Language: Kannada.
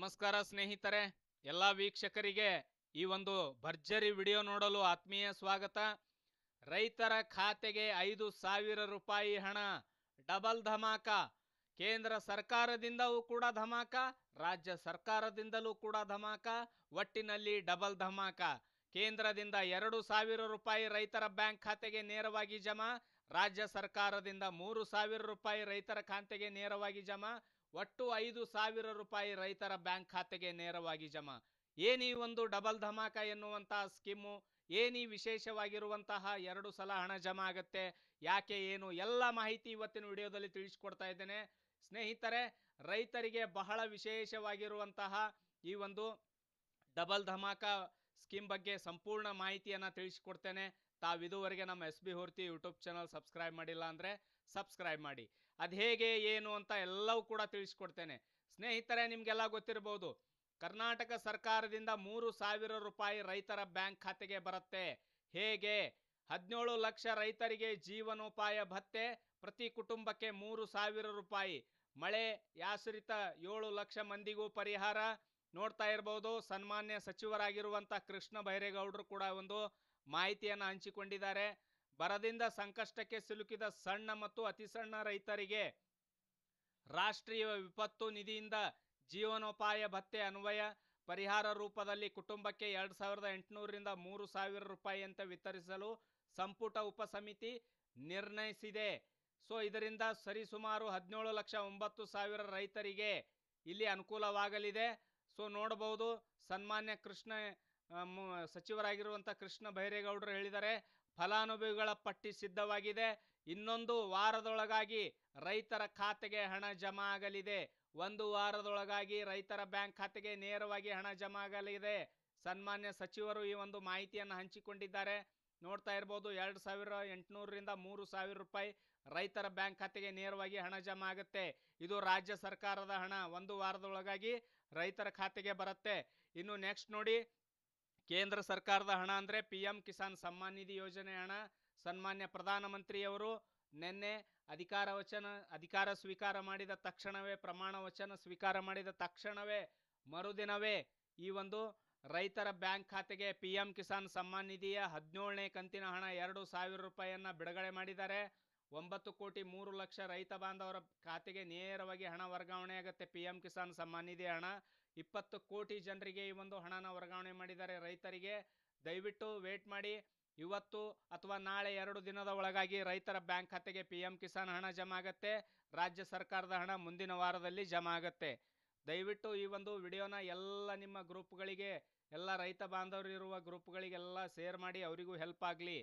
ನಮಸ್ಕಾರ ಸ್ನೇಹಿತರೆ, ಎಲ್ಲ ವೀಕ್ಷಕರಿಗೆ ಈ ಒಂದು ಭರ್ಜರಿ ವಿಡಿಯೋ ನೋಡಲು ಆತ್ಮೀಯ ಸ್ವಾಗತ. ರೈತರ ಖಾತೆಗೆ 5,000 ರೂಪಾಯಿ ಹಣ, ಡಬಲ್ ಧಮಾಕ. ಕೇಂದ್ರ ಸರ್ಕಾರದಿಂದಲೂ ಕೂಡ ಧಮಾಕ, ರಾಜ್ಯ ಸರ್ಕಾರದಿಂದಲೂ ಕೂಡ ಧಮಾಕ, ಒಟ್ಟಿನಲ್ಲಿ ಡಬಲ್ ಧಮಾಕ. ಕೇಂದ್ರದಿಂದ 2,000 ರೂಪಾಯಿ ರೈತರ ಬ್ಯಾಂಕ್ ಖಾತೆಗೆ ನೇರವಾಗಿ ಜಮಾ, ರಾಜ್ಯ ಸರ್ಕಾರದಿಂದ 3,000 ರೂಪಾಯಿ ರೈತರ ಖಾತೆಗೆ ನೇರವಾಗಿ ಜಮಾ, ಒಟ್ಟು 5,000 ರೂಪಾಯಿ ರೈತರ ಬ್ಯಾಂಕ್ ಖಾತೆಗೆ ನೇರವಾಗಿ ಜಮಾ. ಏನೀ ಒಂದು ಡಬಲ್ ಧಮಾಕ ಎನ್ನುವಂತಹ ಸ್ಕೀಮು, ಏನೀ ವಿಶೇಷವಾಗಿರುವಂತಹ 2 ಸಲ ಹಣ ಜಮಾ ಆಗುತ್ತೆ, ಯಾಕೆ ಏನು ಎಲ್ಲ ಮಾಹಿತಿ ಇವತ್ತಿನ ವಿಡಿಯೋದಲ್ಲಿ ತಿಳಿಸ್ಕೊಡ್ತಾ ಇದ್ದೇನೆ ಸ್ನೇಹಿತರೆ. ರೈತರಿಗೆ ಬಹಳ ವಿಶೇಷವಾಗಿರುವಂತಹ ಈ ಒಂದು ಡಬಲ್ ಧಮಾಕ ಸ್ಕೀಮ್ ಬಗ್ಗೆ ಸಂಪೂರ್ಣ ಮಾಹಿತಿಯನ್ನು ತಿಳಿಸ್ಕೊಡ್ತೇನೆ. ತಾವಿದುವರೆಗೆ ನಮ್ಮ SB Horti YouTube channel subscribe ಮಾಡಿಲ್ಲ ಅಂದರೆ ಸಬ್ಸ್ಕ್ರೈಬ್ ಮಾಡಿ. ಅದು ಹೇಗೆ ಏನು ಅಂತ ಎಲ್ಲವೂ ಕೂಡ ತಿಳಿಸ್ಕೊಡ್ತೇನೆ ಸ್ನೇಹಿತರೆ. ನಿಮಗೆಲ್ಲ ಗೊತ್ತಿರಬಹುದು, ಕರ್ನಾಟಕ ಸರ್ಕಾರದಿಂದ 3,000 ರೂಪಾಯಿ ರೈತರ ಬ್ಯಾಂಕ್ ಖಾತೆಗೆ ಬರುತ್ತೆ. ಹೇಗೆ? 17 ಲಕ್ಷ ರೈತರಿಗೆ ಜೀವನೋಪಾಯ ಭತ್ಯೆ, ಪ್ರತಿ ಕುಟುಂಬಕ್ಕೆ 3,000 ರೂಪಾಯಿ. ಮಳೆ ಯಾಶ್ರಿತ 7 ಲಕ್ಷ ಮಂದಿಗೂ ಪರಿಹಾರ. ನೋಡ್ತಾ ಇರಬಹುದು, ಸನ್ಮಾನ್ಯ ಸಚಿವರಾಗಿರುವಂಥ ಕೃಷ್ಣ ಬೈರೇಗೌಡರು ಕೂಡ ಒಂದು ಮಾಹಿತಿಯನ್ನು ಹಂಚಿಕೊಂಡಿದ್ದಾರೆ. ಬರದಿಂದ ಸಂಕಷ್ಟಕ್ಕೆ ಸಿಲುಕಿದ ಸಣ್ಣ ಮತ್ತು ಅತಿ ಸಣ್ಣ ರೈತರಿಗೆ ರಾಷ್ಟ್ರೀಯ ವಿಪತ್ತು ನಿಧಿಯಿಂದ ಜೀವನೋಪಾಯ ಭತ್ಯೆ ಅನ್ವಯ ಪರಿಹಾರ ರೂಪದಲ್ಲಿ ಕುಟುಂಬಕ್ಕೆ 2,800ರಿಂದ 3,000 ರೂಪಾಯಿಯಂತೆ ವಿತರಿಸಲು ಸಂಪುಟ ಉಪಸಮಿತಿ ನಿರ್ಣಯಿಸಿದೆ. ಸೊ ಇದರಿಂದ ಸರಿಸುಮಾರು 17,09,000 ರೈತರಿಗೆ ಇಲ್ಲಿ ಅನುಕೂಲವಾಗಲಿದೆ. ಸೊ ನೋಡಬಹುದು, ಸನ್ಮಾನ್ಯ ಸಚಿವರಾಗಿರುವಂಥ ಕೃಷ್ಣ ಬೈರೇಗೌಡರು ಹೇಳಿದ್ದಾರೆ, ಫಲಾನುಭವಿಗಳ ಪಟ್ಟಿ ಸಿದ್ಧವಾಗಿದೆ, ಇನ್ನೊಂದು ವಾರದೊಳಗಾಗಿ ರೈತರ ಖಾತೆಗೆ ಹಣ ಜಮಾ ಆಗಲಿದೆ. 1 ವಾರದೊಳಗಾಗಿ ರೈತರ ಬ್ಯಾಂಕ್ ಖಾತೆಗೆ ನೇರವಾಗಿ ಹಣ ಜಮಾ ಆಗಲಿದೆ. ಸನ್ಮಾನ್ಯ ಸಚಿವರು ಈ ಒಂದು ಮಾಹಿತಿಯನ್ನು ಹಂಚಿಕೊಂಡಿದ್ದಾರೆ. ನೋಡ್ತಾ ಇರ್ಬೋದು, 2,800ರಿಂದ 3,000 ರೂಪಾಯಿ ರೈತರ ಬ್ಯಾಂಕ್ ಖಾತೆಗೆ ನೇರವಾಗಿ ಹಣ ಜಮಾ ಆಗುತ್ತೆ. ಇದು ರಾಜ್ಯ ಸರ್ಕಾರದ ಹಣ 1 ವಾರದೊಳಗಾಗಿ ರೈತರ ಖಾತೆಗೆ ಬರುತ್ತೆ. ಇನ್ನು ನೆಕ್ಸ್ಟ್ ನೋಡಿ, ಕೇಂದ್ರ ಸರ್ಕಾರದ ಹಣ ಅಂದರೆ PM ಕಿಸಾನ್ ಸಮ್ಮಾನ್ ನಿಧಿ ಯೋಜನೆ ಹಣ. ಸನ್ಮಾನ್ಯ ಪ್ರಧಾನಮಂತ್ರಿಯವರು ನಿನ್ನೆ ಅಧಿಕಾರ ಸ್ವೀಕಾರ ಮಾಡಿದ ತಕ್ಷಣವೇ, ಪ್ರಮಾಣ ವಚನ ಸ್ವೀಕಾರ ಮಾಡಿದ ತಕ್ಷಣವೇ ಮರುದಿನವೇ ಈ ಒಂದು ರೈತರ ಬ್ಯಾಂಕ್ ಖಾತೆಗೆ PM ಕಿಸಾನ್ ಸಮ್ಮಾನ್ ನಿಧಿಯ 17ನೇ ಕಂತಿನ ಹಣ 2,000 ರೂಪಾಯಿಯನ್ನು ಬಿಡುಗಡೆ ಮಾಡಿದ್ದಾರೆ. 9,03,00,000 ರೈತ ಬಾಂಧವರ ಖಾತೆಗೆ ನೇರವಾಗಿ ಹಣ ವರ್ಗಾವಣೆ ಆಗುತ್ತೆ. PM ಕಿಸಾನ್ ಸಮ್ಮಾನ್ ನಿಧಿ ಹಣ 20 ಕೋಟಿ ಜನರಿಗೆ ಈ ಒಂದು ಹಣನ ವರ್ಗಾವಣೆ ಮಾಡಿದ್ದಾರೆ ರೈತರಿಗೆ. ದಯವಿಟ್ಟು ವೇಟ್ ಮಾಡಿ, ಇವತ್ತು ಅಥವಾ ನಾಳೆ 2 ದಿನದ ಒಳಗಾಗಿ ರೈತರ ಬ್ಯಾಂಕ್ ಖಾತೆಗೆ PM ಕಿಸಾನ್ ಹಣ ಜಮಾ ಆಗುತ್ತೆ. ರಾಜ್ಯ ಸರ್ಕಾರದ ಹಣ ಮುಂದಿನ ವಾರದಲ್ಲಿ ಜಮಾ ಆಗುತ್ತೆ. ದಯವಿಟ್ಟು ಈ ಒಂದು ವಿಡಿಯೋನ ಎಲ್ಲ ನಿಮ್ಮ ಗ್ರೂಪ್ಗಳಿಗೆ, ಎಲ್ಲ ರೈತ ಬಾಂಧವರು ಇರುವ ಗ್ರೂಪ್ಗಳಿಗೆಲ್ಲ ಶೇರ್ ಮಾಡಿ, ಅವರಿಗೂ ಹೆಲ್ಪ್ ಆಗಲಿ.